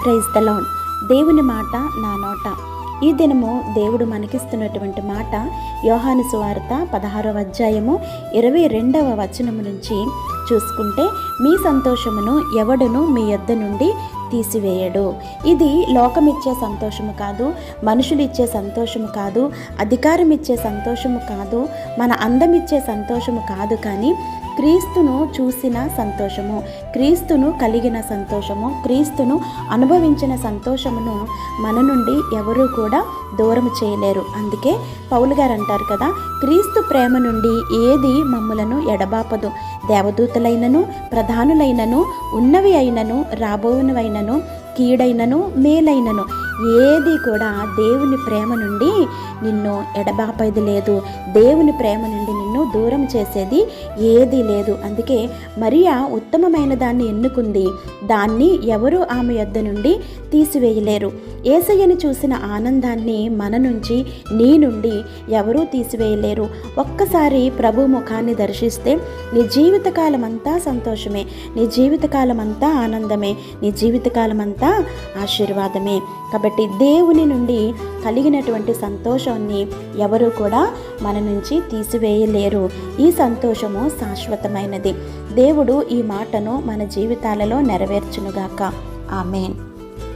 Praise the lord. దేవుని మాట నా నోట. ఈ దినము దేవుడు మనకిస్తున్నటువంటి మాట యోహాను సువార్త 16వ అధ్యాయము 22వ వచనము నుంచి చూసుకుంటే, మీ సంతోషమును ఎవడును మీ యొద్ద నుండి తీసివేయడు. ఇది లోకమిచ్చే సంతోషము కాదు, మనుషులు ఇచ్చే సంతోషము కాదు, అధికారం ఇచ్చే సంతోషము కాదు, మన అందమిచ్చే సంతోషము కాదు, కానీ క్రీస్తును చూసిన సంతోషము, క్రీస్తును కలిగిన సంతోషము, క్రీస్తును అనుభవించిన సంతోషమును మన నుండి ఎవరూ కూడా దూరం చేయలేరు. అందుకే పౌలు గారు అంటారు కదా, క్రీస్తు ప్రేమ నుండి ఏది మమ్ములను ఎడబాపదు. దేవదూతలైనను, ప్రధానులైనను, ఉన్నవి అయినను, రాబోవునవైనను, కీడైనను, మేలైనను ఏది కూడా దేవుని ప్రేమ నుండి నిన్ను ఎడబాపేది లేదు. దేవుని ప్రేమ నుండి నిన్ను దూరం చేసేది ఏదీ లేదు. అందుకే మరియా ఉత్తమమైన దాన్ని ఎన్నుకుంది, దాన్ని ఎవరు ఆమె యొద్ద నుండి తీసివేయలేరు. యేసయ్యను చూసిన ఆనందాన్ని మన నుంచి, నీ నుండి ఎవరూ తీసివేయలేరు. ఒక్కసారి ప్రభు ముఖాన్ని దర్శిస్తే నీ జీవితకాలం అంతా సంతోషమే, నీ జీవితకాలం అంతా ఆనందమే, నీ జీవితకాలం అంతా ఆశీర్వాదమే. కాబట్టి దేవుని నుండి కలిగినటువంటి సంతోషాన్ని ఎవరు కూడా మన నుంచి తీసివేయలేరు. ఈ సంతోషము శాశ్వతమైనది. దేవుడు ఈ మాటను మన జీవితాలలో నెరవేర్చునుగాక. ఆమేన్.